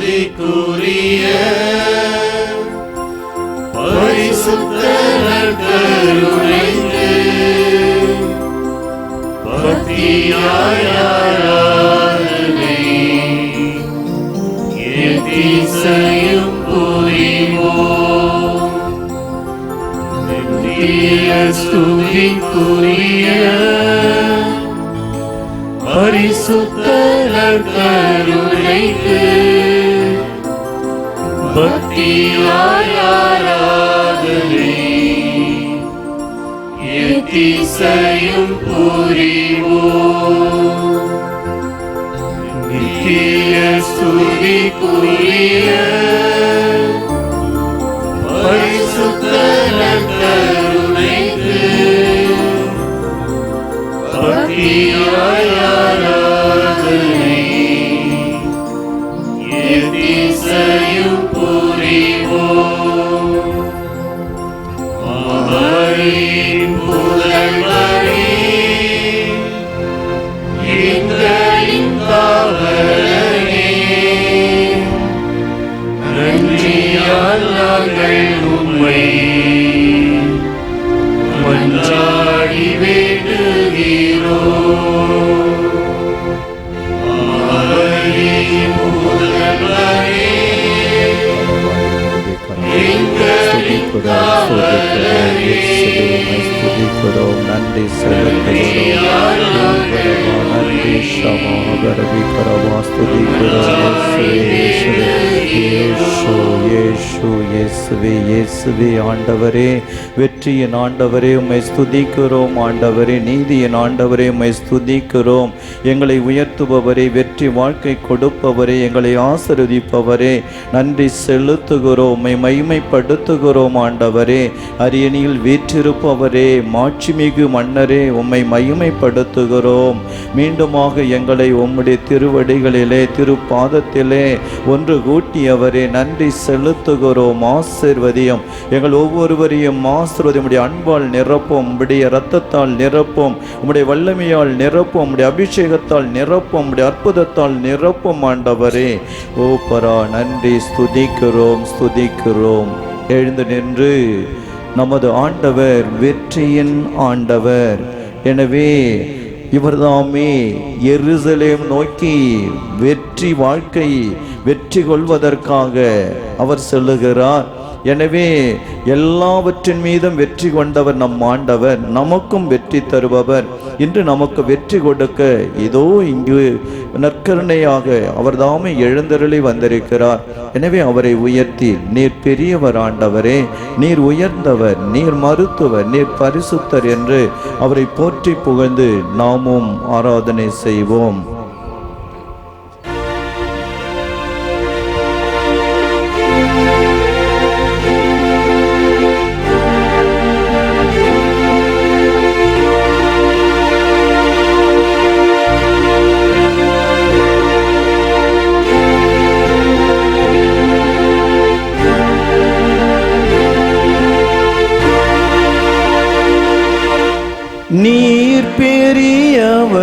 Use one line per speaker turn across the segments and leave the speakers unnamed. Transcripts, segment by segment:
ஸ்துதிக்குரிய பரிசுத்த நற்கருணைக்கு பக்தியாய் ஆராதனை எத்திசையும் புரிவோம். நித்திய ஸ்துதிக்குரிய பரிசுத்த நற்கருணைக்கு பக்தியாய் ஆராதனை எத்திசையும் புரிவோம். நித்திய ஸ்துதிக்குரிய பரிசுத்த நற்கருணைக்கு பக்தியாய் ஆராதனை எத்திசையும் புரிவோம். அவரின் புதல்வரே, எங்களின் காவலரே, நன்றியால் நாங்கள் உம்மை மன்றாடி வேண்டுகிறோம். அவரின் புதல்வரே, எங்களின் காவலரே,
நன்றி செலுத்துகிறோம். நன்றி சமாகரவி கரவா ஸ்துதிக்கிறோம். இயேசுவே ஆண்டவரே, வெற்றியின் ஆண்டவரே உம்மை ஸ்துதிக்கிறோம். ஆண்டவரே, நீதியின் ஆண்டவரே உம்மை ஸ்துதிக்கிறோம். எங்களை உயர்த்துபவரே, வெற்றி வாழ்க்கை கொடுப்பவரே, எங்களை ஆசீர்வதிப்பவரே, நன்றி செலுத்துகிறோம். உம்மை மகிமைப்படுத்துகிறோம். ஆண்டவரே, அரியணையில் வீற்றிருப்பவரே, மாட்சிமிகு மன்னரே, உம்மை மகிமைப்படுத்துகிறோம். மீண்டுமாக எங்களை உம்முடைய திருவடிகளிலே, திருப்பாதத்திலே ஒன்று கூட்டியவரே, நன்றி செலுத்துகிறோம். ஆசீர்வதியும் எங்கள் ஒவ்வொருவரையும் ஆசீர்வதி. உம்முடைய அன்பால் நிரப்பும், உம்முடைய இரத்தத்தால் நிரப்பும், உம்முடைய வல்லமையால் நிரப்பும், உம்முடைய அபிஷேகத்தால் நிரப்பும், உம்முடைய அற்புதத்தால் நிரப்பும். ஆண்டவரே, ஓ பரா, நன்றி. ஸ்துதிக்கிறோம். எழுந்து நின்று நமது ஆண்டவர் வெற்றியின் ஆண்டவர். எனவே இவர்தாமே எருசலேம் நோக்கி வெற்றி வாழ்க்கை வெற்றி கொள்வதற்காக அவர் செல்லுகிறார். எனவே எல்லாவற்றின் மீதும் வெற்றி கொண்டவர் நம் ஆண்டவர், நமக்கும் வெற்றி தருபவர். இன்று நமக்கு வெற்றி கொடுக்க இதோ இங்கு நற்கருணையாக அவர் தாமே எழுந்தருளி வந்திருக்கிறார். எனவே அவரை உயர்த்தி, நீர் பெரியவர் ஆண்டவரே, நீர் உயர்ந்தவர், நீர் மருத்துவர், நீர் பரிசுத்தர் என்று அவரை போற்றி புகழ்ந்து நாமும் ஆராதனை செய்வோம். நீர் பெரியவர்,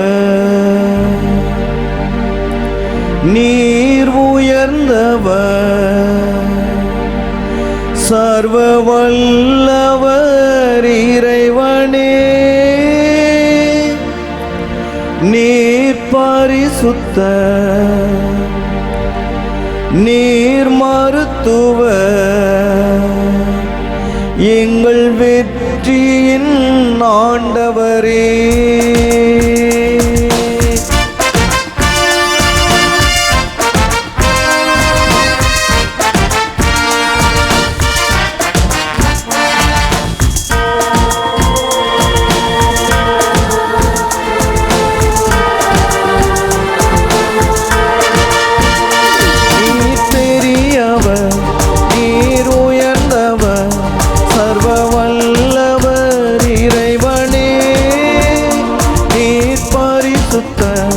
நீர் உயர்ந்தவர், சர்வ வல்லவர் இறைவனே, நீர் பரிசுத்தர், நீர் மருத்துவர், எங்கள் வெற்றியின் ஆண்டவரே. நீர் பெரியவர், நீர் உயர்ந்தவர், சர்வ வல்லவர் இறைவனே, நீர் பரிசுத்தர்,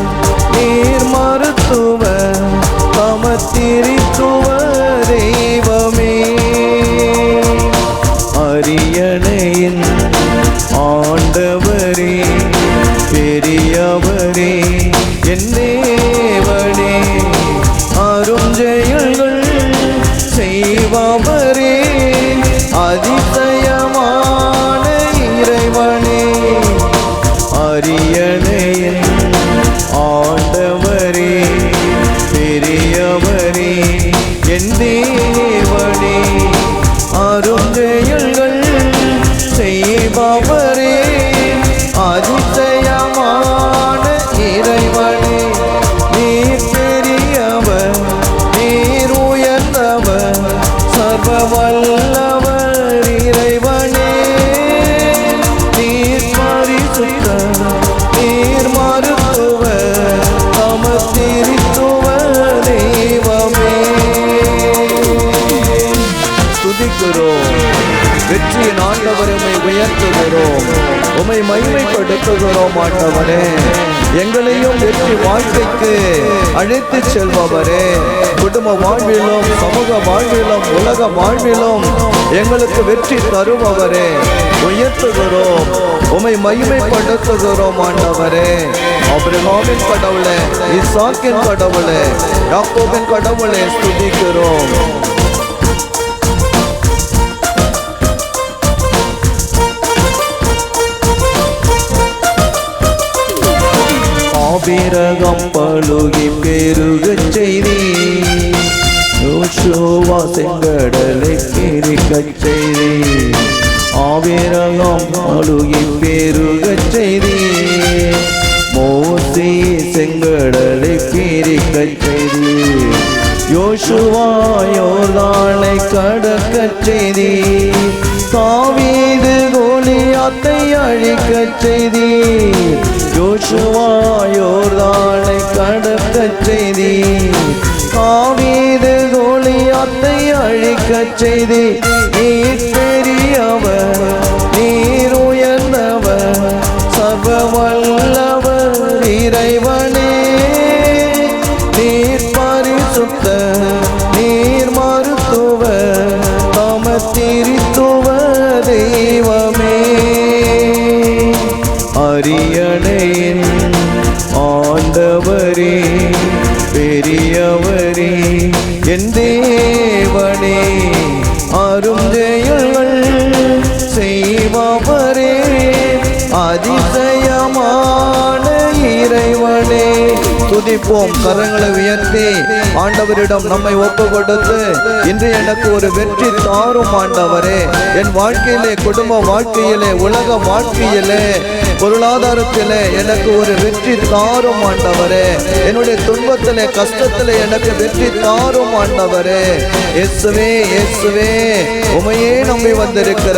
நீர் மருத்துவர், சமத்திரித்துவர் தெய்வமே. அரியணையின் ஆண்டவரே, பெரியவரே, என் தேவனே, அருஞ்செயல்கள் செய்பவரே அதிசயமான இறைவனே அரியணையின் ஆண்டவரே பெரியவரே என் தேவனே அருஞ்செயல்கள் செய்பவரே அதிசயமான இறைவனே நீர் பெரியவர் நீர் உயர்ந்தவர் சர்வ வல்லவர் இறைவனே நீர் பரிசுத்தர் நீர் மருத்துவர் சமத்திரித்துவ தெய்வமே துதிக்கிறோம் வெற்றியின் ஆண்டவர் உம்மை உயர்த்துகிறோம் உம்மை மகிமைப்படுத்துகிறோம் ஆண்டவரே எங்களையும் வெற்றி வாழ்க்கைக்கு அழைத்து செல்பவரே குடும்ப வாழ்விலும் சமூக வாழ்விலும் உலக வாழ்விலும் எங்களுக்கு வெற்றி தருபவரே உயர்த்துகிறோம் உம்மை மகிமைப்படுத்துகிறோம் ஆண்டவரே ஆபிரகாமின் கடவுளே ஈசாக்கின் கடவுளே யாக்கோபின் கடவுளே ஸ்துதிக்கிறோம் ஆபிரகாம் பழுகி பெருகச் செய்தி யோசுவா செங்கடலை பிரிக்கச் செய்தி ஆபிரகாம் பழுகி பெருகச் செய்தி மோசே செங்கடலை பிரிக்கச் செய்தி யோசுவா யோர்தானை கடக்கச் செய்தி தாவீது கோலியாத்தை அழிக்கச் செய்தி யோசுவா யோர்தானை கடக்கச் செய்தி தாவீது கோலியாத்தை அழிக்கச் செய்தி நீர் பெரியவர் நீர் உயர்ந்தவர் சர்வ வல்லவர் இறைவனே நீர் பரிசுத்தர் நீர் மருத்துவர் சமத்திரித்துவ தெய்வமே அரியணையின் ஆண்டவரே பெரியவரே என் தேவனே அருஞ்செயல்கள் செய்பவரே அதிசயமான இறைவனே துதிப்போம் கரங்களை உயர்த்தி ஆண்டவரிடம் நம்மை ஒப்பு கொடுத்து இன்று எனக்கு ஒரு வெற்றி தாரும் ஆண்டவரே என் வாழ்க்கையிலே குடும்ப வாழ்க்கையிலே உலக வாழ்க்கையிலே பொருளாதாரத்திலே எனக்கு ஒரு வெற்றி தாரும் ஆண்டவரே என்னுடைய துன்பத்திலே கஷ்டத்திலே எனக்கு வெற்றி தாரும் ஆண்டவரே இயேசுவே இயேசுவே உமையே நம்பி வந்திருக்கிற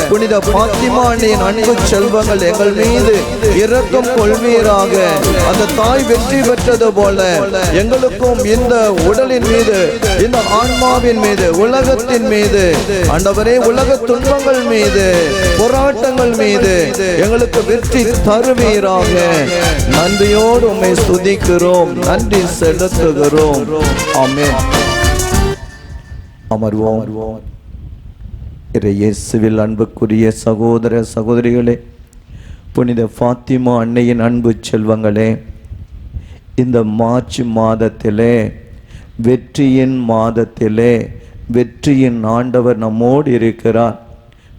புனித பாத்திமா அன்னையின் அன்பு செல்வங்கள் எங்கள் மீது இரக்கம் கொள்வீராக அந்த தாய் வெற்றி பெற்றது போல எங்களுக்கும் இந்த உடலின் மீது இந்த ஆன்மாவின் மீது உலகத்தின் மீது ஆண்டவரே உலக துன்பங்கள் மீது போராட்டங்கள் மீது எங்களுக்கு வெற்றி தருவீராக நன்றியோடு உம்மை ஸ்துதிக்கிறோம் நன்றி செலுத்துகிறோம் ஆமென் அமர்வோம் இயேசுவில் அன்புக்குரிய சகோதர சகோதரிகளே புனித ஃபாத்திமா அன்னையின் அன்பு செல்வங்களே இந்த மார்ச் மாதத்திலே வெற்றியின் மாதத்திலே வெற்றியின் ஆண்டவர் நம்மோடு இருக்கிறார்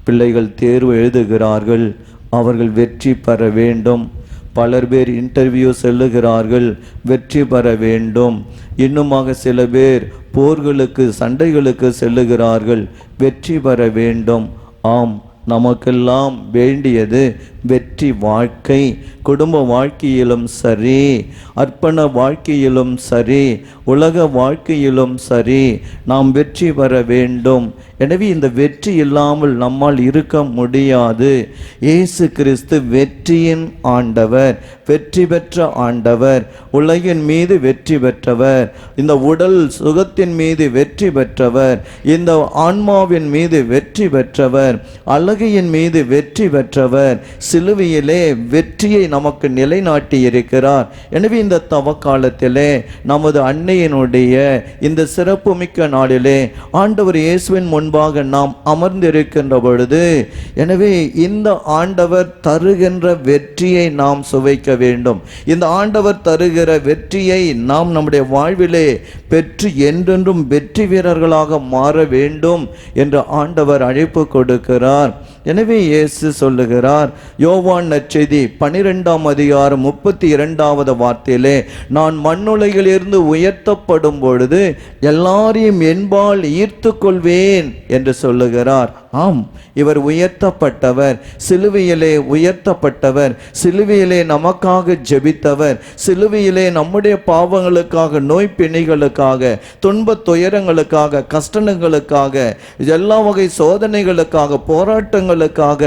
பிள்ளைகள் தேர்வு எழுதுகிறார்கள் அவர்கள் வெற்றி பெற வேண்டும் பலர் பேர் இன்டர்வியூ செல்லுகிறார்கள் வெற்றி பெற வேண்டும் இன்னுமாக சில பேர் போர்களுக்கு சண்டைகளுக்கு செல்லுகிறார்கள் வெற்றி பெற வேண்டும் ஆம் நமக்கெல்லாம் வேண்டியது வெற்றி வாழ்க்கை குடும்ப வாழ்க்கையிலும் சரி அர்ப்பண வாழ்க்கையிலும் சரி உலக வாழ்க்கையிலும் சரி நாம் வெற்றி பெற வேண்டும் எனவே இந்த வெற்றி இல்லாமல் நம்மால் இருக்க முடியாது இயேசு கிறிஸ்து வெற்றியின் ஆண்டவர் வெற்றி பெற்ற ஆண்டவர் உலகின் மீது வெற்றி பெற்றவர் இந்த உடல் சுகத்தின் மீது வெற்றி பெற்றவர் இந்த ஆன்மாவின் மீது வெற்றி பெற்றவர் அழகையின் மீது வெற்றி பெற்றவர் சிலுவையிலே வெற்றியை நமக்கு நிலைநாட்டி இருக்கிறார். எனவே இந்த தவக்காலத்திலே நமது அன்னையினுடைய இந்த சிறப்புமிக்க நாளிலே ஆண்டவர் இயேசுவின் முன்பாக நாம் அமர்ந்திருக்கின்ற பொழுது, எனவே இந்த ஆண்டவர் தருகின்ற வெற்றியை நாம் சுவைக்க வேண்டும். இந்த ஆண்டவர் தருகிற வெற்றியை நாம் நம்முடைய வாழ்விலே பெற்று என்றென்றும் வெற்றி வீரர்களாக மாற வேண்டும் என்று ஆண்டவர் அழைப்பு கொடுக்கிறார். எனவே இயேசு சொல்லுகிறார், யோவான் நற்செய்தி 12ஆம் அதிகாரம் 32வது வார்த்தையிலே, நான் மண்ணுலகிலிருந்து உயர்த்தப்படும் பொழுது எல்லாரையும் என்பால் ஈர்த்து கொள்வேன் என்று சொல்லுகிறார். ஆம், இவர் உயர்த்தப்பட்டவர், சிலுவையிலே உயர்த்தப்பட்டவர், சிலுவையிலே நமக்காக ஜெபித்தவர், சிலுவையிலே நம்முடைய பாவங்களுக்காக, நோய் பிணிகளுக்காக, துன்ப துயரங்களுக்காக, கஷ்டங்களுக்காக, எல்லா வகை சோதனைகளுக்காக, போராட்டங்களுக்காக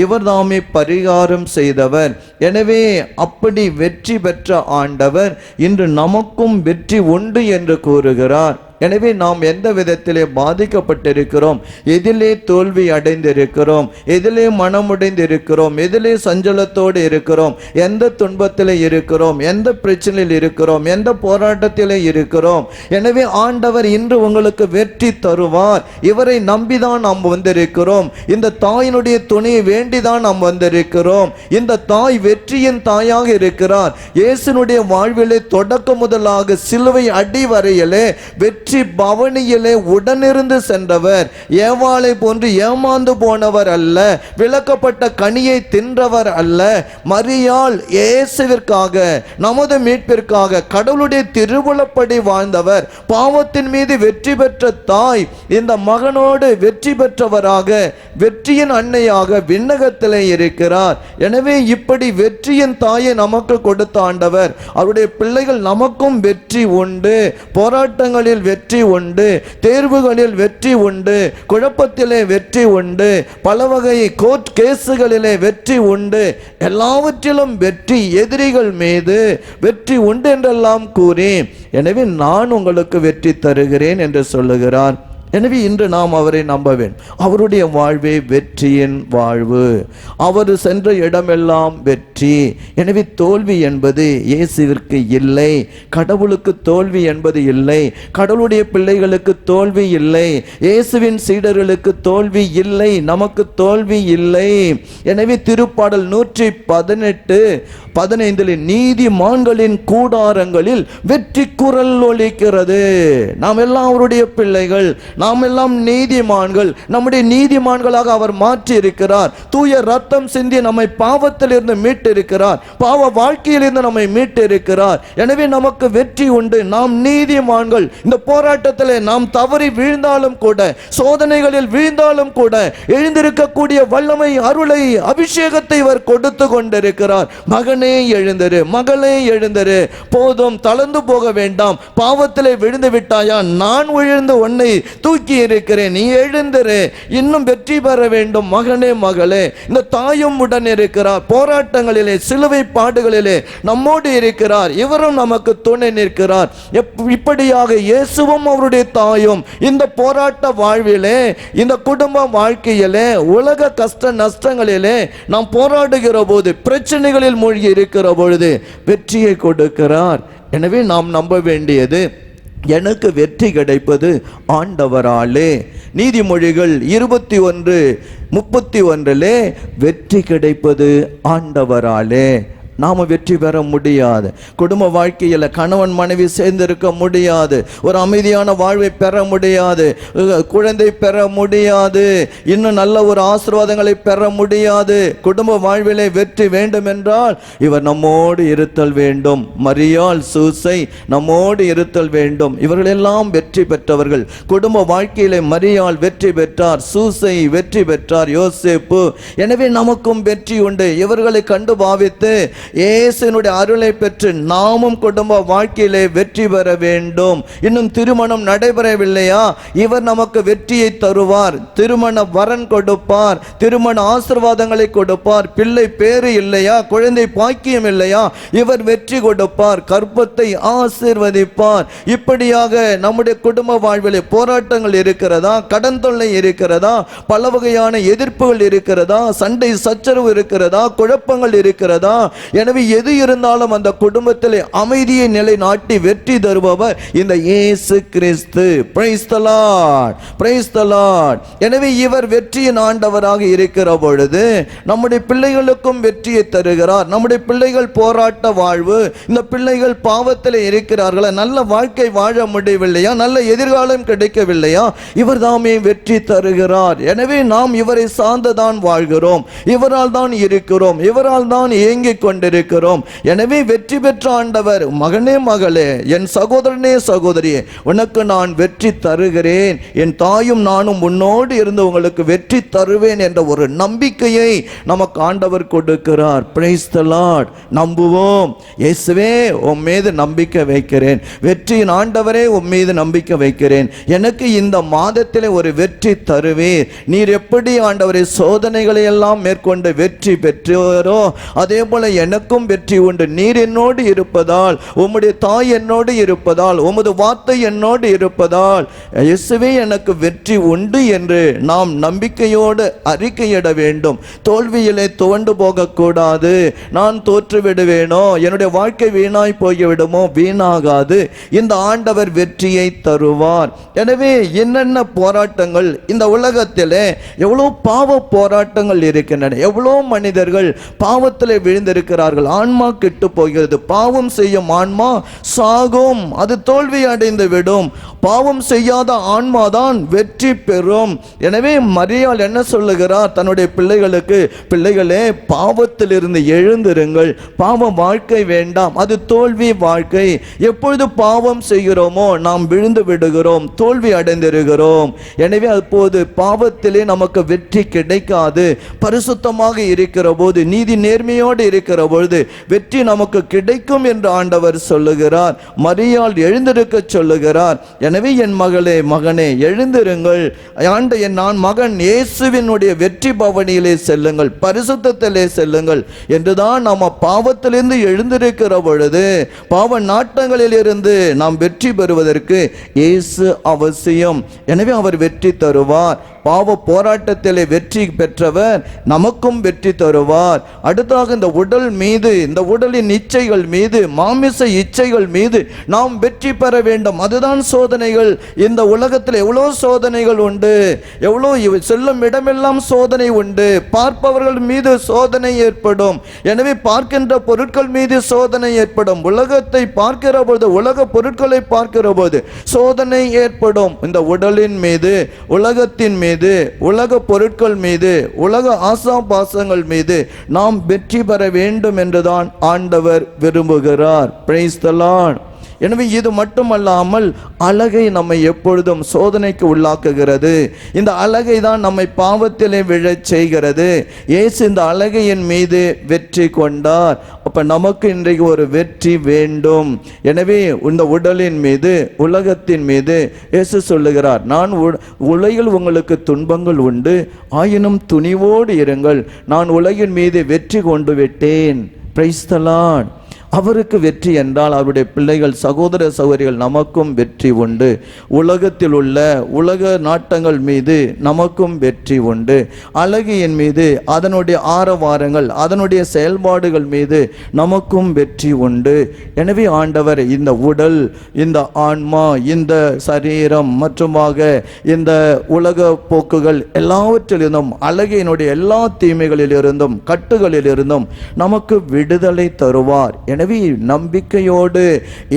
இவர் தாமே பரிகாரம் செய்தவர். எனவே அப்படி வெற்றி பெற்ற ஆண்டவர் இன்று நமக்கும் வெற்றி உண்டு என்று கூறுகிறார். எனவே நாம் எந்த விதத்திலே பாதிக்கப்பட்டிருக்கிறோம், எதிலே தோல்வி அடைந்திருக்கிறோம், எதிலே மனமுடைந்திருக்கிறோம், எதிலே சஞ்சலத்தோடு இருக்கிறோம், எந்த துன்பத்தில் இருக்கிறோம், எந்த பிரச்சனையில் இருக்கிறோம், எந்த போராட்டத்தில் இருக்கிறோம். எனவே ஆண்டவர் இன்று உங்களுக்கு வெற்றி தருவார். இவரை நம்பிதான் நாம் வந்திருக்கிறோம். இந்த தாயினுடைய துணையை வேண்டிதான் நாம் வந்திருக்கிறோம். இந்த தாய் வெற்றியின் தாயாக இருக்கிறார். இயேசுனுடைய வாழ்விலே தொடக்க முதலாக சிலுவை அடி வரையிலே வெற்றி பவனியிலே உடனிருந்து சென்றவர். ஏவாளை போன்று ஏமாந்து போனவர் அல்ல, விளக்கப்பட்ட கனியை தின்றவர் அல்ல. மரியாள் இயேசுவிற்காக, நமது மீட்பிற்காக கடவுளுடைய திருவுளப்படி வாழ்ந்தவர். பாவத்தின் மீது வெற்றி பெற்ற தாய் இந்த மகனோடு வெற்றி பெற்றவராக, வெற்றியின் அன்னையாக விண்ணகத்திலே இருக்கிறார். எனவே இப்படி வெற்றியின் தாயை நமக்கு கொடுத்த ஆண்டவர், அவருடைய பிள்ளைகள் நமக்கும் வெற்றி உண்டு. போராட்டங்களில் வெற்றி உண்டு, தேர்வுகளில் வெற்றி உண்டு, குழப்பத்திலே வெற்றி உண்டு, பல வகை கோர்ட் கேசுகளிலே வெற்றி உண்டு. எல்லாவற்றிலும் வெற்றி, எதிரிகள் மீது வெற்றி உண்டு என்றெல்லாம் கூறி, எனவே நான் உங்களுக்கு வெற்றி தருகிறேன் என்று சொல்லுகிறார். எனவே இன்று நாம் அவரை நம்ப வேண்டும். அவருடைய வாழ்வே வெற்றியின் வாழ்வு. அவர் சென்ற இடமெல்லாம் வெற்றி. எனவே தோல்வி என்பது இயேசுவிற்கு இல்லை, கடவுளுக்கு தோல்வி என்பது இல்லை, கடவுளுடைய பிள்ளைகளுக்கு தோல்வி இல்லை, இயேசுவின் சீடர்களுக்கு தோல்வி இல்லை, நமக்கு தோல்வி இல்லை. எனவே திருப்பாடல் 118:15 நீதிமான்களின் கூடாரங்களில் வெற்றி குரல் ஒலிக்கிறது. நாம் எல்லாம் அவருடைய பிள்ளைகள், நாம் எல்லாம் நீதிமான்கள். நம்முடைய நீதிமான்களாக அவர் மாற்றி இருக்கிறார். தூய ரத்தம் சிந்தி நம்மை பாவத்திலிருந்து மீட்டிருக்கிறார், பாவ வாழ்க்கையிலிருந்து நம்மை மீட்டிருக்கிறார். எனவே நமக்கு வெற்றி உண்டு. நாம் நீதிமான்கள். இந்த போராட்டத்தில் நாம் தவறி வீழ்ந்தாலும் கூட, சோதனைகளில் வீழ்ந்தாலும் கூட, எழுந்திருக்கக்கூடிய வல்லமை, அருளை, அபிஷேகத்தை இவர் கொடுத்து கொண்டிருக்கிறார். மகனே எழுந்திரு, மகளே எழுந்திரு, போதும், தளர்ந்து போக வேண்டாம். பாவத்திலே விழுந்து விட்டாயா? நான் விழுந்து உன்னை தூக்கி இருக்கிறேன், நீ எழுந்திரு, இன்னும் வெற்றி பெற வேண்டும். மகனே மகளே, இந்த தாயும் உடன் இருக்கிறார். போராட்டங்களிலே, சிலுவை பாடுகளிலே நம்மோடு இருக்கிறார். இவரும் நமக்கு துணை நிற்கிறார். இப்படியாக இயேசுவும் அவருடைய தாயும் இந்த போராட்ட வாழ்விலே, இந்த குடும்ப வாழ்க்கையிலே, உலக கஷ்ட நஷ்டங்களிலே நாம் போராடுகிற போது, பிரச்சனைகளில் மூழ்கி இருக்கிற பொழுது வெற்றியை கொடுக்கிறார். எனவே நாம் நம்ப வேண்டியது, எனக்கு வெற்றி கிடைப்பது ஆண்டவராலே. நீதிமொழிகள் 21:31 வெற்றி கிடைப்பது ஆண்டவராலே. நாம் வெற்றி பெற முடியாது. குடும்ப வாழ்க்கையில் கணவன் மனைவி சேர்ந்திருக்க முடியாது. ஒரு அமைதியான வாழ்வை பெற முடியாது. குழந்தை பெற முடியாது. இன்னும் நல்ல ஒரு ஆசீர்வாதங்களை பெற முடியாது. குடும்ப வாழ்விலே வெற்றி வேண்டும் என்றால் இவர் நம்மோடு இருத்தல் வேண்டும். மரியாள், சூசை நம்மோடு இருத்தல் வேண்டும். இவர்களெல்லாம் வெற்றி பெற்றவர்கள். குடும்ப வாழ்க்கையிலே மரியாள் வெற்றி பெற்றார், சூசை வெற்றி பெற்றார், யோசேப்பு. எனவே நமக்கும் வெற்றி உண்டு. இவர்களை கண்டு பாவித்து இயேசுவினுடைய அருளை பெற்று நாமும் குடும்ப வாழ்க்கையிலே வெற்றி பெற வேண்டும். இன்னும் திருமணம் நடைபெறவில்லையா? இவர் நமக்கு வெற்றியை தருவார். திருமண வரன் கொடுப்பார், திருமண ஆசீர்வாதங்களை கொடுப்பார். பிள்ளை பேறு இல்லையா, குழந்தை பாக்கியம் இல்லையா, இவர் வெற்றி கொடுப்பார், கற்பத்தை ஆசீர்வதிப்பார். இப்படியாக நம்முடைய குடும்ப வாழ்விலே போராட்டங்கள் இருக்கிறதா, கடன் தொல்லை இருக்கிறதா, பல வகையான எதிர்ப்புகள் இருக்கிறதா, சண்டை சச்சரவு இருக்கிறதா, குழப்பங்கள் இருக்கிறதா? எனவே எது இருந்தாலும் அந்த குடும்பத்திலே அமைதியை நிலைநாட்டி வெற்றி தருபவர் இந்த இயேசு கிறிஸ்து. Praise the Lord, praise the Lord. எனவே இவர் வெற்றியின் ஆண்டவராக இருக்கிற பொழுது நம்முடைய பிள்ளைகளுக்கும் வெற்றியை தருகிறார். நம்முடைய பிள்ளைகள் போராட்ட வாழ்வு, இந்த பிள்ளைகள் பாவத்தில் இருக்கிறார்களா, நல்ல வாழ்க்கை வாழ முடியவில்லையா, நல்ல எதிர்காலம் கிடைக்கவில்லையா, இவர் தாமே வெற்றி தருகிறார். எனவே நாம் இவரை சார்ந்துதான் வாழ்கிறோம், இவரால் தான் இருக்கிறோம், இவரால் தான் இயங்கிக் கொண்டிருக்கிறோம். எனவே வெற்றி பெற்ற ஆண்டவர், மகனே மகளே, என் சகோதரனே சகோதரியே, உனக்கு நான் வெற்றி தருகிறேன், என் தாயும் நானும் உன்னோடு இருந்து உங்களுக்கு வெற்றி தருவேன் என்ற ஒரு நம்பிக்கையை நமக்கு ஆண்டவர் கொடுக்கிறார். Price the Lord. நம்புவோம். இயேசுவே உம் மீது நம்பிக்கை வைக்கிறேன், வெற்றியின் ஆண்டவரே உம் மீது நம்பிக்கை வைக்கிறேன், எனக்கு இந்த மாதத்திலே ஒரு வெற்றி தருவீர். நீர் எப்படி ஆண்டவரே சோதனைகளை எல்லாம் மேற்கொண்டு வெற்றி பெற்றோரோ அதே போல எனக்கும் வெற்றி உண்டு. நீர் என்னோடு இருப்பதால், உம்முடைய தாய் என்னோடு இருப்பதால், உமது வார்த்தை என்னோடு இருப்பதால் இயேசுவே எனக்கு வெற்றி உண்டு என்று நாம் நம்பிக்கையோடு அறிக்கையிட வேண்டும். தோல்வியிலே துவண்டு போகக்கூடாது. நான் தோற்று விடுவேனோ, என்னுடைய வாழ்க்கை வீணாய் போய்விடுமோ, வீணாகாது. இந்த ஆண்டவர் வெற்றியை தருவார். எனவே என்னென்ன போராட்டங்கள் இந்த உலகத்திலே, எவ்வளோ பாவ போராட்டங்கள் இருக்கின்றன, எவ்வளோ மனிதர்கள் பாவத்திலே விழுந்திருக்கிறார்கள். ஆன்மா கெட்டு போகிறது. பாவம் செய்யும் ஆன்மா சாகும், அது தோல்வி அடைந்து விடும். பாவம் செய்யாத ஆன்மாதான் வெற்றி பெறும். எனவே மரியாள் என்ன சொல்லுகிறார் தன்னுடைய பிள்ளைகளுக்கு? பிள்ளைகளே, பாவத்திலிருந்து எழுந்திருங்கள், பாவ வாழ்க்கை வேண்டாம், அது தோல்வி வாழ்க்கை. எப்பொழுது பாவம் செய்கிறோமோ நாம் விழுந்து விடுகிறோம், தோல்வி அடைந்திருக்கிறோம். எனவே அப்போது பாவத்திலே நமக்கு வெற்றி கிடைக்காது. பரிசுத்தமாக இருக்கிற போது, நீதி நேர்மையோடு இருக்கிற பொழுது வெற்றி நமக்கு கிடைக்கும் என்று ஆண்டவர் சொல்லுகிறார். மரியாள் எழுந்திருக்க சொல்லுகிறார். எனவே என் மகளே மகனே எழுந்திருங்கள், நான் மகன் இயேசுவினுடைய வெற்றி பவனியிலே செல்லுங்கள், பரிசுத்தத்திலே செல்லுங்கள் என்றுதான் நாம பாவத்திலிருந்து எழுந்திருக்கிற பொழுது பாவ நாட்டங்களில் இருந்து நாம் வெற்றி பெறுவதற்கு இயேசு அவசியம். எனவே அவர் வெற்றி தருவார். பாவ போராட்டத்திலே வெற்றி பெற்றவர் நமக்கும் வெற்றி தருவார். அடுத்தாக இந்த உடல் மீது, இந்த உடலின் இச்சைகள் மீது, மாமிச இச்சைகள் மீது நாம் வெற்றி பெற வேண்டும். அதுதான் சோதனைகள். இந்த உலகத்தில் எவ்வளோ சோதனைகள் உண்டு, எவ்வளோ செல்லும் இடமெல்லாம் சோதனை உண்டு. பார்ப்பவர்கள் மீது சோதனை ஏற்படும். எனவே பார்க்கின்ற பொருட்கள் மீது சோதனை ஏற்படும். உலகத்தை பார்க்கிற போது, உலக பொருட்களை பார்க்கிற போது சோதனை ஏற்படும். இந்த உடலின் மீது, உலகத்தின் மீது, உலக பொருட்கள் மீது, உலக ஆசாபாசங்கள் மீது நாம் வெற்றி பெற வேண்டும் என்றுதான் ஆண்டவர் விரும்புகிறார். Price the Lord. எனவே இது மட்டுமல்லாமல் அழகை நம்மை எப்பொழுதும் சோதனைக்கு உள்ளாக்குகிறது. இந்த அழகை தான் நம்மை பாவத்திலே விழச் செய்கிறது. இயேசு இந்த அழகையின் மீது வெற்றி கொண்டார். அப்ப நமக்கு இன்றைக்கு ஒரு வெற்றி வேண்டும். எனவே இந்த உடலின் மீது, உலகத்தின் மீது இயேசு சொல்லுகிறார், நான் உலகில் உங்களுக்கு துன்பங்கள் உண்டு, ஆயினும் துணிவோடு இருங்கள், நான் உலகின் மீது வெற்றி கொண்டு விட்டேன். Price the Lord. அவருக்கு வெற்றி என்றால் அவருடைய பிள்ளைகள், சகோதர சகோதரிகள், நமக்கும் வெற்றி உண்டு. உலகத்தில் உள்ள உலக நாட்டங்கள் மீது நமக்கும் வெற்றி உண்டு. அழகியின் மீது, அதனுடைய ஆரவாரங்கள், அதனுடைய செயல்பாடுகள் மீது நமக்கும் வெற்றி உண்டு. எனவே ஆண்டவர் இந்த உடல், இந்த ஆன்மா, இந்த சரீரம் மற்றுமாக இந்த உலக போக்குகள் எல்லாவற்றிலிருந்தும், அழகினுடைய எல்லா தீமைகளிலிருந்தும், கட்டுகளிலிருந்தும் நமக்கு விடுதலை தருவார். எனவே நம்பிக்கையோடு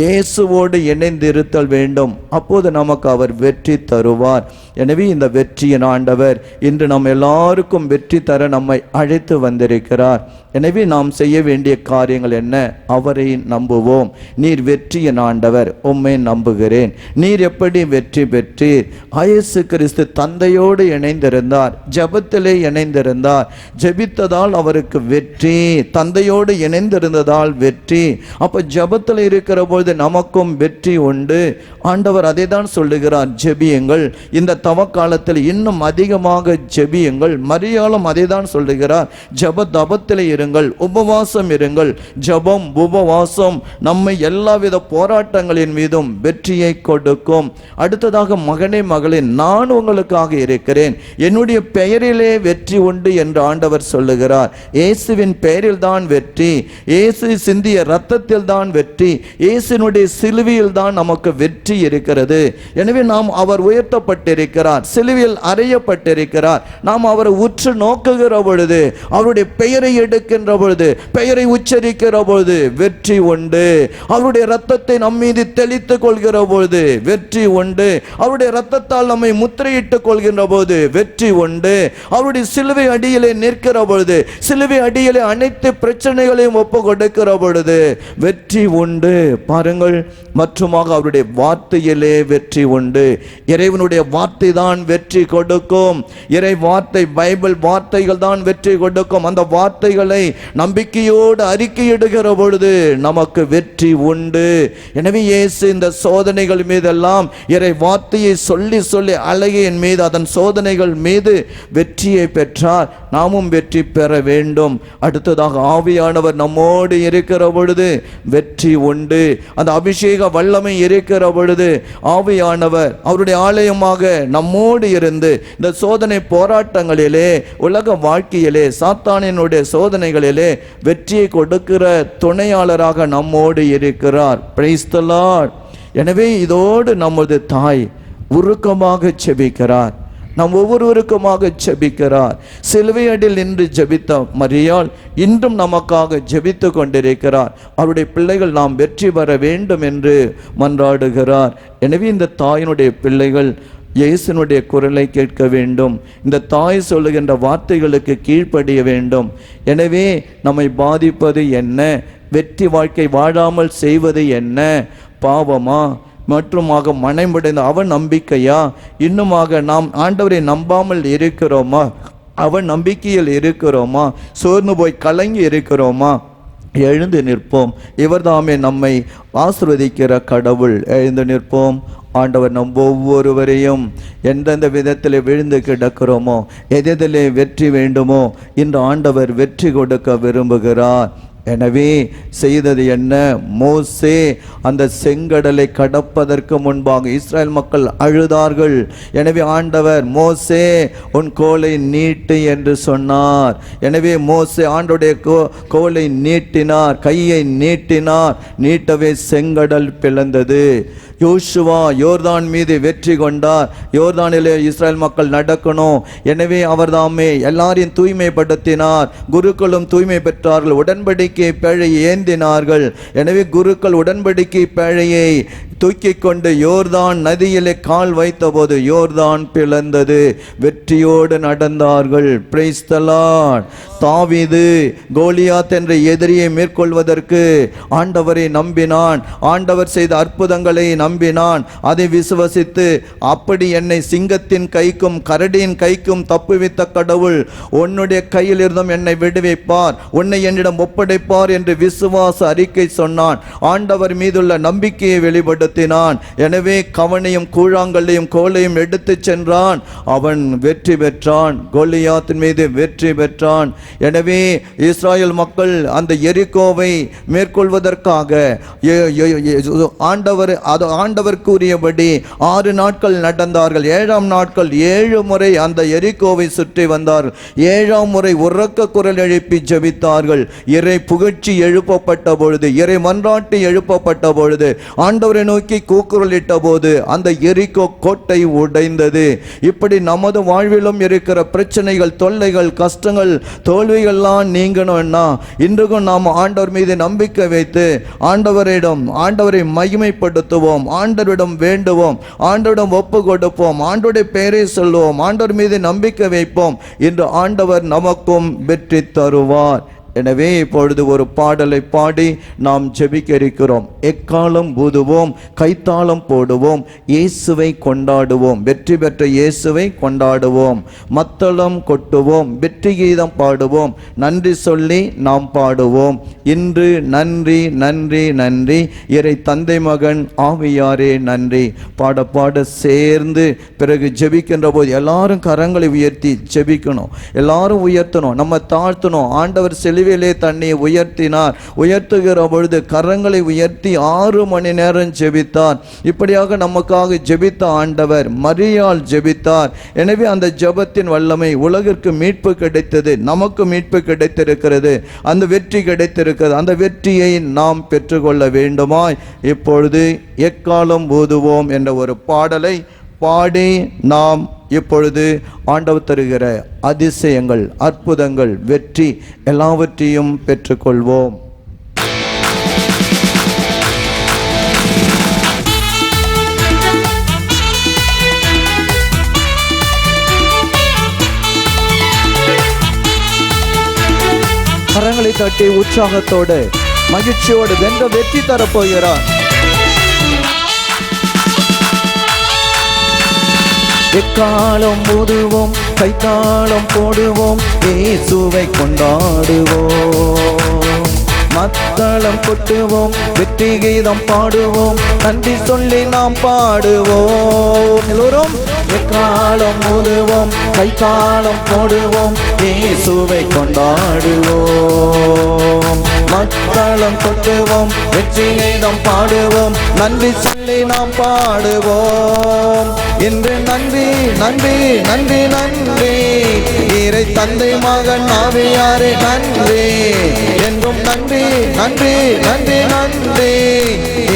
இயேசுவோடு இணைந்திருத்தல் வேண்டும். அப்போது நமக்கு அவர் வெற்றி தருவார். எனவே இந்த வெற்றியின் ஆண்டவர் இன்று நம் எல்லாருக்கும் வெற்றி தர நம்மை அழைத்து வந்திருக்கிறார். எனவே நாம் செய்ய வேண்டிய காரியங்கள் என்ன? அவரை நம்புவோம். நீர் வெற்றியின் ஆண்டவர், உம்மை நம்புகிறேன். நீர் எப்படி வெற்றி பெற்றீர்? இயேசு கிறிஸ்து தந்தையோடு இணைந்திருந்தார், ஜெபத்திலே இணைந்திருந்தார், ஜெபித்ததால் அவருக்கு வெற்றி, தந்தையோடு இணைந்திருந்ததால் வெற்றி. அப்ப ஜெபத்தில் இருக்கிற பொழுது நமக்கும் வெற்றி உண்டு. ஆண்டவர் அதை தான் சொல்லுகிறார், ஜெபியுங்கள். இந்த தவக்காலத்தில் இன்னும் அதிகமாக ஜெபியுங்கள். மரியாளும் அதை தான் சொல்லுகிறார், ஜெப தபத்தில் இருங்கள், உபவாசம் இருங்கள். ஜெபம் உபவாசம் நம்மை எல்லாவித போராட்டங்களின் மீதும் வெற்றியை கொடுக்கும். அடுத்ததாக, மகனே மகளே, நான் உங்களுக்காக இருக்கிறேன், என்னுடைய பெயரிலே வெற்றி உண்டு என்று ஆண்டவர் சொல்லுகிறார். இயேசுவின் பெயரில் தான் வெற்றி, இயேசு சிந்திய இரத்தத்தில் தான் வெற்றி, இயேசுனுடைய சிலுவையில் தான் நமக்கு வெற்றி இருக்கிறது. எனவே நாம் அவர் உயர்த்தப்பட்டிருக்கிறார், சிலுவையில் அறையப்பட்டிருக்கிறார். நாம் அவரை உற்று நோக்குகிற பொழுது, அவருடைய பெயரை எடுக்கின்ற பொழுது, பெயரை உச்சரிக்கிற பொழுது வெற்றி உண்டு. அவருடைய இரத்தத்தை நம் மீது தெளித்துக் கொள்கிற பொழுது வெற்றி உண்டு. அவருடைய இரத்தத்தால் நம்மை முத்திரையிட்டுக் கொள்கின்ற போது வெற்றி உண்டு. அவருடைய சிலுவை அடியிலே நிற்கிற பொழுது, சிலுவை அடியிலே அனைத்து பிரச்சனைகளையும் ஒப்பு கொடுக்கிற பொழுது வெற்றி உண்டு. பாருங்கள், மற்றுமாக அவருடைய வார்த்தையிலே வெற்றி உண்டு. இறைவனுடைய வார்த்தை தான் வெற்றி கொடுக்கும். இறை வார்த்தை, பைபிள் வார்த்தைகள் தான் வெற்றி கொடுக்கும். அந்த வார்த்தைகளை நம்பிக்கையோடு அறிக்கையிடுகிற பொழுது நமக்கு வெற்றி உண்டு. எனவே இயேசு இந்த சோதனைகள் மீதெல்லாம் இறை வார்த்தையை சொல்லி சொல்லி அழகியின் மீது, அதன் சோதனைகள் மீது வெற்றியை பெற்றார். நாமும் வெற்றி பெற வேண்டும். அடுத்ததாக, ஆவியானவர் நம்மோடு இருக்கிற பொழுது வெற்றி உண்டு. அந்த அபிஷேக வல்லமை இருக்கிற பொழுது ஆவியானவர் அவருடைய ஆலயமாக நம்மோடு இருந்து இந்த சோதனை போராட்டங்களிலே, உலக வாழ்க்கையிலே, சாத்தானினுடைய சோதனைகளிலே வெற்றியை கொடுக்கிற துணையாளராக நம்மோடு இருக்கிறார். Price the Lord. எனவே இதோடு நமது தாய் உருக்கமாக செபிக்கிறார், நம் ஒவ்வொருவருக்குமாக ஜெபிக்கிறார். சிலுவை அடியில் நின்று ஜெபித்த மரியாள் இன்றும் நமக்காக ஜெபித்து கொண்டிருக்கிறார். அவருடைய பிள்ளைகள் நாம் வெற்றி பெற வேண்டும் என்று மன்றாடுகிறார். எனவே இந்த தாயினுடைய பிள்ளைகள் இயேசுனுடைய குரலை கேட்க வேண்டும். இந்த தாய் சொல்லுகின்ற வார்த்தைகளுக்கு கீழ்ப்படிய வேண்டும். எனவே நம்மை பாதிப்பது என்ன? வெற்றி வாழ்க்கை வாழாமல் செய்வது என்ன? பாவமா? மற்றுமாக மனைமுடைந்த அவன் நம்பிக்கையா? இன்னுமாக நாம் ஆண்டவரை நம்பாமல் இருக்கிறோமா? அவன் நம்பிக்கையில் இருக்கிறோமா? சோர்ந்து போய் கலங்கி இருக்கிறோமா? எழுந்து நிற்போம். இவர்தாமே நம்மை ஆசீர்வதிக்கிற கடவுள். எழுந்து நிற்போம். ஆண்டவர் நம் ஒவ்வொருவரையும் எந்தெந்த விதத்தில் விழுந்து கிடக்கிறோமோ, எதிலே வெற்றி வேண்டுமோ, இன்று ஆண்டவர் வெற்றி கொடுக்க விரும்புகிறார். எனவே செய்தது என்ன? மோசே அந்த செங்கடலை கடப்பதற்கு முன்பாக இஸ்ரேல் மக்கள் அழுதார்கள். எனவே ஆண்டவர், மோசே உன் கோலை நீட்டு என்று சொன்னார். எனவே மோசே ஆண்டோடைய கோலை நீட்டினார், கையை நீட்டினார். நீட்டவே செங்கடல் பிளந்தது. யோசுவா யோர்தான் மீது வெற்றி கொண்டார். யோர்தானிலே இஸ்ரேல் மக்கள் நடக்கணும். எனவே அவர்தாமே எல்லாரையும் தூய்மைப்படுத்தினார். குருக்களும் தூய்மை பெற்றார்கள். உடன்படிக்கை பேழையை ஏந்தினார்கள். எனவே குருக்கள் உடன்படிக்கை பேழையை தூக்கி கொண்டு யோர்தான் நதியிலே கால் வைத்த போது யோர்தான் பிளந்தது. வெற்றியோடு நடந்தார்கள். Price the Lord. தாவீது கோலியாத் என்ற எதிரியை மேற்கொள்வதற்கு ஆண்டவரை நம்பினான். ஆண்டவர் செய்த அற்புதங்களை நம்பினான். அதை விசுவசித்து, அப்படி என்னை சிங்கத்தின் கைக்கும் கரடியின் கைக்கும் தப்புவித்த கடவுள் உன்னுடைய கையில் இருந்தும் என்னை விடுவிப்பார், உன்னை என்னிடம் ஒப்படைப்பார் என்று விசுவாச அறிக்கை சொன்னான். ஆண்டவர் மீதுள்ள நம்பிக்கையை வெளிப்படுத்தினான். எனவே கவனையும் கூழாங்கல்லையும் கோலையும் எடுத்து சென்றான். அவன் வெற்றி பெற்றான். கோலியாத்தின் மீது வெற்றி பெற்றான். எனவே இஸ்ராயல் மக்கள் அந்த எரிகோவை மேற்கொள்வதற்காக ஆண்டவர் கூறியபடி 6 நாட்கள் நடந்தார்கள். 7ஆம் நாட்கள் 7 முறை அந்த எரிகோவை சுற்றி வந்தார்கள். 7ஆம் முறை உரக்க குரல் எழுப்பி ஜெபித்தார்கள். இறை புகழ்ச்சி எழுப்பப்பட்ட பொழுது, இறை மன்றாட்டு எழுப்பப்பட்ட பொழுது, ஆண்டவரை நோக்கி கூக்குரலிட்ட போது அந்த எரிகோ கோட்டை உடைந்தது. இப்படி நமது வாழ்விலும் இருக்கிற பிரச்சனைகள், தொல்லைகள், கஷ்டங்கள், தோல்விகள்லாம் நீங்கணும்னா இன்றைக்கும் நாம் ஆண்டவர் மீது நம்பிக்கை வைத்து ஆண்டவரை மகிமைப்படுத்துவோம், ஆண்டவரிடம் வேண்டுவோம், ஆண்டவரிடம் ஒப்பு கொடுப்போம், ஆண்டவருடைய பெயரை சொல்லுவோம், ஆண்டவர் மீது நம்பிக்கை வைப்போம். இன்று ஆண்டவர் நமக்கும் வெற்றி தருவார். எனவே இப்பொழுது ஒரு பாடலை பாடி நாம் ஜெபிக்க இருக்கிறோம். எக்காலம் ஊதுவோம், கைத்தாளம் போடுவோம், இயேசுவை கொண்டாடுவோம், வெற்றி பெற்ற இயேசுவை கொண்டாடுவோம். மத்தளம் கொட்டுவோம், வெற்றி கீதம் பாடுவோம், நன்றி சொல்லி நாம் பாடுவோம். இன்று நன்றி நன்றி நன்றி, இறை தந்தை மகன் ஆவியாரே நன்றி. பாட பாட சேர்ந்து பிறகு ஜெபிக்கின்ற போது எல்லாரும் கரங்களை உயர்த்தி ஜெபிக்கணும், எல்லாரும் உயர்த்தணும், நம்ம தாழ்த்தணும். ஆண்டவர் சிலுவையிலே தன்னை உயர்த்தினார். உயர்த்துகிற பொழுது கரங்களை உயர்த்தி 6 மணி நேரம் ஜெபித்தார். இப்படியாக நமக்காக ஜெபித்த ஆண்டவர் மரியாள் ஜெபித்தார். எனவே அந்த ஜெபத்தின் வல்லமை உலகிற்கு மீட்பு கிடைத்தது, நமக்கு மீட்பு கிடைத்திருக்கிறது, அந்த வெற்றி கிடைத்திருக்கிறது. அந்த வெற்றியை நாம் பெற்றுக்கொள்ள வேண்டுமாய் இப்பொழுது எக்காலம் ஊதுவோம் என்ற ஒரு பாடலை பாடி நாம் இப்பொழுது ஆண்டவர் தருகிற அதிசயங்கள், அற்புதங்கள், வெற்றி எல்லாவற்றையும் பெற்றுக்கொள்வோம். கரங்களை தட்டி உற்சாகத்தோடு மகிழ்ச்சியோடு வென்ற வெற்றி தரப்போகிறார். எக்காலம் ஊதுவோம், கைத்தாளம் போடுவோம், இயேசுவை கொண்டாடுவோம். மத்தளம் கொட்டுவோம், வெற்றி கீதம் பாடுவோம், நன்றி சொல்லி நாம் பாடுவோம். எல்லோரும் எக்காலம் ஊதுவோம், கைத்தாளம் போடுவோம், இயேசுவை கொண்டாடுவோம். மத்தளம் கொட்டுவோம், வெற்றி கீதம் பாடுவோம், நன்றி சொல்லி நாம் பாடுவோம். இன்று நன்றி நன்றி நன்றி நன்றி, இறை தந்தை மகன் ஆவியாரே நன்றி. என்றும் நன்றி நன்றி நன்றி நன்றி,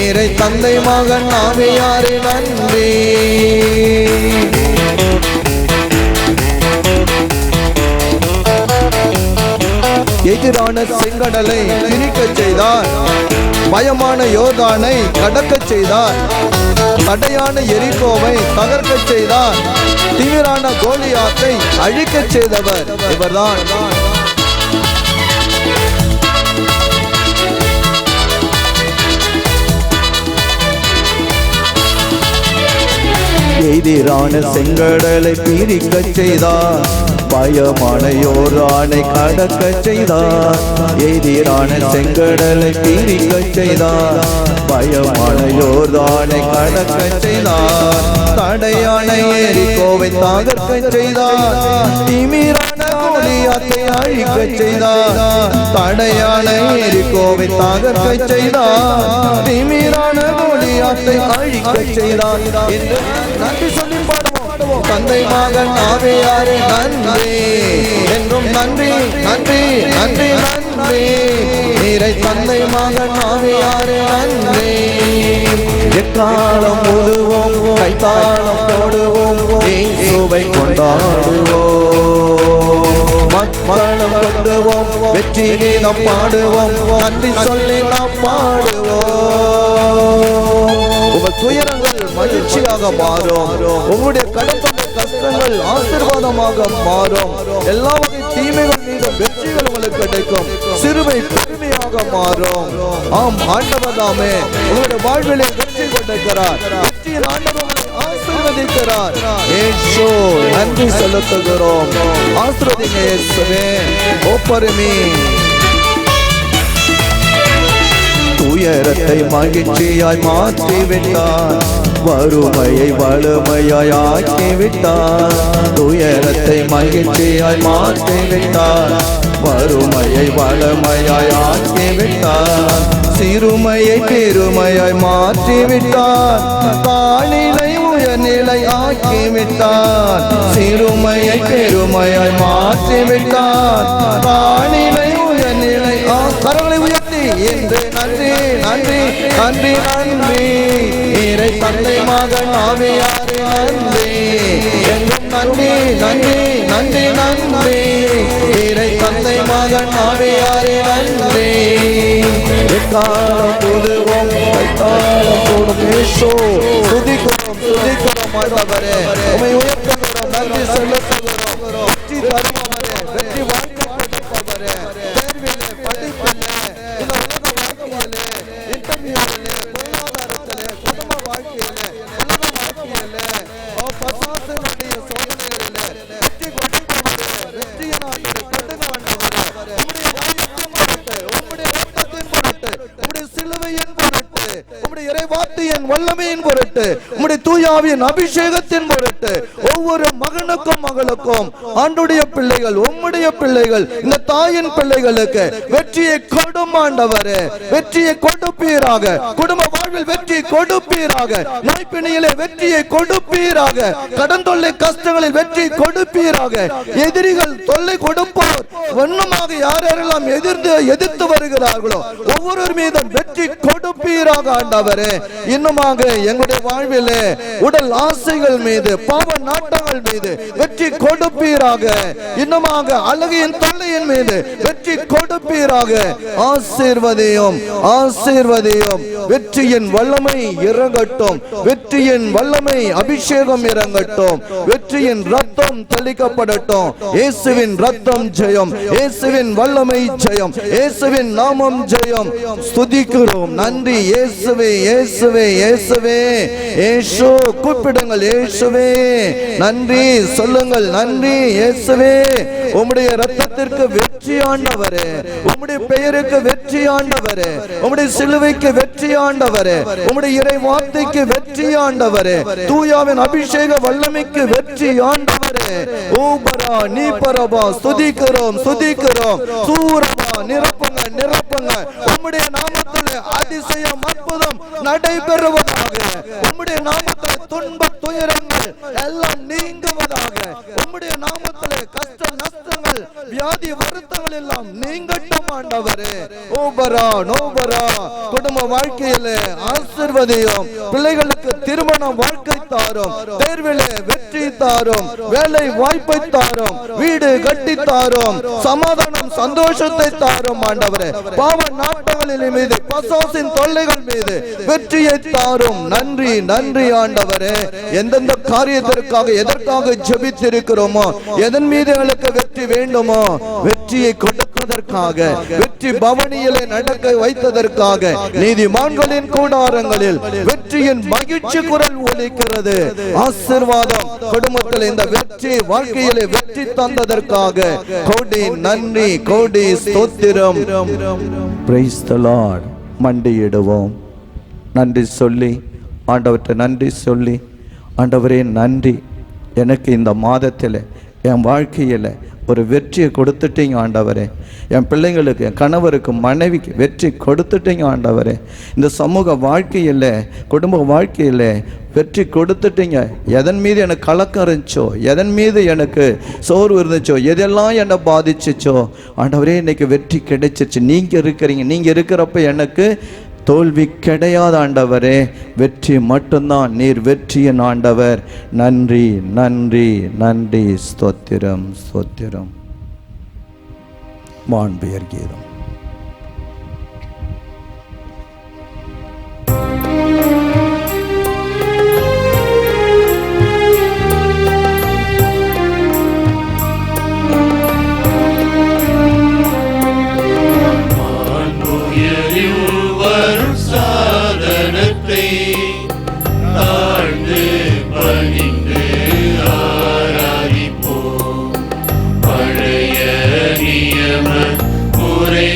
இறை தந்தை மகன் ஆவியாரே நன்றி. எதிரான செங்கடலை பிரிக்கச் செய்தார், பயமான யோர்தானை கடக்கச் செய்தார், தடையான எரிகோவை தகர்க்கச் செய்தார், தீவிரான கோலியாத்தை அழிக்கச் செய்தவர் இவர்தான். எதிரான செங்கடலை பிரிக்கச் செய்தார், பயமான யோர்தானை கடக்கச் செய்தார். எதிரான செங்கடலை பிரிக்கச் செய்தார், பயமான யோர்தானை கடக்கச் செய்தார், தடையான எரிகோவை தகர்க்கச் செய்தார், திமிரான கோலியாத்தை அழிக்கச் செய்தார், தடையான எரிகோவை தகர்க்கச் செய்தார், திமிரான கோலியாத்தை அழிக்கச் செய்தார் என்று நன்றி சொல்லி பாடுவோம். தந்தை மகன் ஆவியாரே நன்றி, என்றும் நன்றி நன்றி நன்றி நன்றி, இறை தந்தை மகன் ஆவியாரே நன்றி. எக்காலம் ஊதுவோம், கைத்தாளம் போடுவோம், இயேசுவை கொண்டாடுவோம். மத்தளம் கொட்டுவோம், வெற்றி கீதம் பாடுவோம், நன்றி சொல்லி நாம் பாடுவோம். உங்கள் துயரங்கள் மகிழ்ச்சியாக மாறும், உங்களுடைய கடந்த கஷ்டங்கள் ஆசீர்வாதமாக மாறும், எல்லா வகை தீமைகள் மீது வெற்றிகள் உங்களுக்கு கிடைக்கும், சிறுமை பெருமையாக மாறும். ஆம், ஆண்டவர் தாமே உங்களுடைய வாழ்விலே வெற்றி கொடுக்கிறார், வெற்றியில் ஆண்டவர் ஆசீர்வதிக்கிறார். இயேசு நன்றி செலுத்துகிறோம். ஆசீர்வதிங்க இயேசுவே. ஓப்பருமி துயரத்தை மகிழ்ச்சியாய் மாற்றிவிட்டார், வறுமையை வலிமையாய் ஆக்கிவிட்டார். துயரத்தை மகிழ்ச்சியாய் மாற்றிவிட்டார், வறுமையை வலிமையாய் ஆக்கிவிட்டார். சிறுமையை பெருமையாய் மாற்றிவிட்டார், தாழ்நிலை உயர்நிலை ஆக்கிவிட்டார். சிறுமையை பெருமையாய் மாற்றிவிட்டார், தாழ்நிலை உயர்நிலை என்று நன்றி நன்றி நன்றி நன்றி இறை தந்தை மகன் ஆவியாரே நன்றி எங்கும் நன்றி நன்றி நன்றி நன்றி இறை தந்தை மகன் ஆவியாரே நன்றி எக்காலம் போதுவோம் கைத்தாளம் போடும் இயேசு துதிக்கிறோம் துதிக்கிறோம் ஆண்டவரே உம்மை உயர்த்துகிறோம் நன்றி செலுத்துகிறோம் வெற்றி தருபவரே வெற்றி வாழ்க்கை கொடுப்பவரே தேர்விலே படிப்பிலே இந்த உலக வாழ்க்கையிலே இன்டர்வியூவிலே பொருளாதாரத்திலே குடும்ப வாழ்க்கையிலே உலக வாழ்க்கையிலே பசாசனுடைய சோதனைகளிலே வெற்றி கொடுப்பவரே வெற்றியின் ஆண்டவரே கொடுங்க ஆண்டவரே உம்முடைய வாயத்தின் பொருட்டு உம்முடைய ரத்தத்தின் பொருட்டு உம்முடைய சிலுவையின் பொருட்டு உம்முடைய இறைவார்த்தையின் வல்லமையின் பொருட்டு உம்முடைய தூயாவின் அபிஷேகத்தின் பொருட்டு ஒவ்வொரு மகனுக்கும் மகளுக்கும் ஆண்டுடைய பிள்ளைகள் உம்முடைய பிள்ளைகள் இந்த தாயின் பிள்ளைகளுக்கு வெற்றியை கொடும் ஆண்டவரே வெற்றியை கொடுப்பீராக குடும்ப வாழ்வில் வெற்றி கொடுப்பீராக நோய்பிணியிலே வெற்றியை கொடுப்பீராக கடன் தொல்லை கஷ்டங்களில் வெற்றி கொடுப்பீராக எதிரிகள் தொல்லை கொடுப்போர் ஒண்ணுமாக யாரெல்லாம் எதிர்த்து வருகிறார்களோ ஒவ்வொரு மீதும் வெற்றி கொடுப்பீராக ஆண்டவரே இன்னுமாக எங்களுடைய வாழ்விலே உடல் ஆசைகள் மீது பாவ நாட்டங்கள் மீது வெற்றி கொடுப்பீராக இன்னுமாக அழகியின் தொல்லையின் மீது வெற்றி கொடுப்பீராக ஆசீர்வதியும் ஆசீர்வதியும் வெற்றியின் வல்லமை இறங்கட்டும் வெற்றியின் வல்லமை அபிஷேகம் இறங்கட்டும் வெற்றியின் ரத்தம் தெளிக்கப்படட்டும் இயேசுவின் ரத்தம் ஜெயம் இயேசுவின் வல்லமை ஜெயம் இயேசுவின் நாமம் ஜெயம் ஸ்துதிக்கிறோம் நன்றி இயேசுவே இயேசுவே இயேசுவே இயேசு கூப்பிடுங்கள் இயேசுவே நன்றி சொல்லுங்கள் நன்றி இயேசுவே உம்முடைய ரத்தத்திற்கு வெற்றி ஆண்டவரே உம்முடைய பெயருக்கு வெற்றி ஆண்டவரே உம்முடைய சிலுவைக்கு வெற்றி ஆண்டவரே உம்முடைய இறை வார்த்தைக்கு வெற்றி ஆண்டவரே தூயாவின் அபிஷேக வல்லமைக்கு வெற்றி ஆண்டவரே ஓபரா நீ பரபா ஸ்துதிக்கிறோம் ஸ்துதிக்கிறோம் சூரபா நிரப்புங்க நிரப்புங்க உம்முடைய நாமத்திலே அதிசயம் அற்புதம் நடைபெறுவதாக உம்முடைய நாமத்திலே துன்ப துயரங்கள் எல்லாம் நீங்குவதாக உம்முடைய நாமத்திலே கஷ்ட நஷ்டங்கள் வியாதி வருத்தங்கள் எல்லாம் நீங்கட்டும் ஆண்டவரே ஓபரா நோபரா குடும்ப வாழ்க்கையிலே ஆசீர்வதியும் பிள்ளைகளுக்கு திருமண வாழ்க்கை தாரும் தேர்விலே வெற்றி தாரும் வேலை வாய்ப்பை தாரும் வீடு கட்டி தாரும் சமாதானம் சந்தோஷத்தை தாரும் ஆண்டவரே பாவ நாட்டங்களின் மீது பசாசின் தொல்லைகள் மீது வெற்றியை தாரும் நன்றி நன்றி ஆண்டவரே எந்தெந்த காரியத்திற்காக எதற்காக ஜெபித்திருக்கிறோமோ எதன் மீது எங்களுக்கு வெற்றி வேண்டுமோ வெற்றியை கொடுப்பதற்காக வெற்றி பவனியிலே நடக்க வைத்ததற்காக நீதிமான்களின் கூடாரங்களில் வெற்றியின் மகிழ்ச்சி குரல் ஒலிக்கிறது ஆசீர்வாதம் குடும்பத்தில் இந்த வெற்றி வாழ்க்கையிலே வெற்றி தந்ததற்காக கோடி நன்றி கோடி ஸ்தோத்திரம் பிரைஸ் தி லார்ட் மண்டியிடுவோம் நன்றி சொல்லி ஆண்டவர்கிட்ட நன்றி சொல்லி ஆண்டவரே நன்றி எனக்கு இந்த மாதத்தில் என் வாழ்க்கையில் ஒரு வெற்றியை கொடுத்துட்டீங்க ஆண்டவரே என் பிள்ளைங்களுக்கு என் கணவருக்கு மனைவிக்கு வெற்றி கொடுத்துட்டீங்க ஆண்டவரே இந்த சமூக வாழ்க்கையில் குடும்ப வாழ்க்கையில் வெற்றி கொடுத்துட்டீங்க எதன் மீது எனக்கு கலக்கம் இருந்துச்சோ எதன் மீது எனக்கு சோர்வு இருந்துச்சோ எதெல்லாம் என்னை பாதிச்சிச்சோ ஆண்டவரே இன்னைக்கு வெற்றி கிடைச்சிச்சு நீங்கள் இருக்கிறீங்க நீங்கள் இருக்கிறப்ப எனக்கு தோல்வி கிடையாது ஆண்டவரே வெற்றி மட்டும்தான் நீர் வெற்றியின் ஆண்டவர் நன்றி நன்றி நன்றி ஸ்தோத்திரம் ஸ்தோத்திரம் மாண்புயர் கீதம்
குறை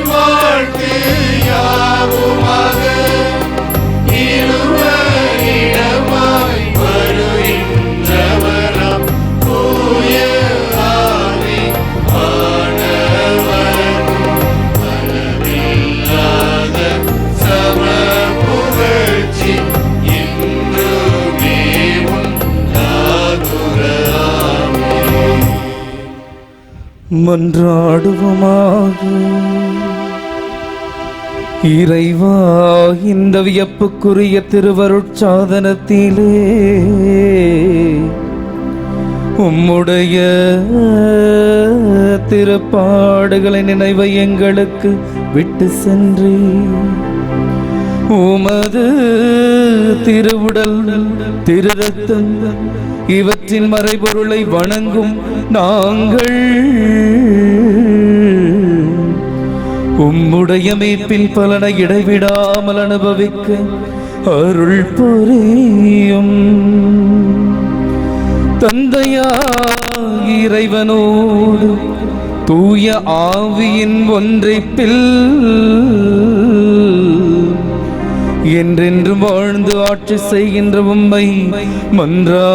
வாழ்த்து யாவுமாக இருவரிடமாய் வருகின்றவராம் தூய ஆவி ஆனவரும் அளவில்லாத சம புகழ்ச்சி என்றுமே உண்டாகுக.
மன்றாடுவோமாக. இறைவா, இந்த வியப்புக்குரிய திருவருட்சாதனத்திலே உம்முடைய திருப்பாடுகளின் நினைவை எங்களுக்கு விட்டு சென்றே உமது திருவுடல் திரு ரத்தம் இவற்றின் மறைபொருளை வணங்கும் நாங்கள் உம்முடைய மீட்பின் பலனை இடைவிடாமல் அனுபவிக்க அருள் புரியும். தந்தையா இறைவனோடு தூய ஆவியின் ஒன்றைப்பில் என்றென்றும் வாழ்ந்து ஆட்சி செய்கின்ற உம்மை மன்றாடுகின்றோம்.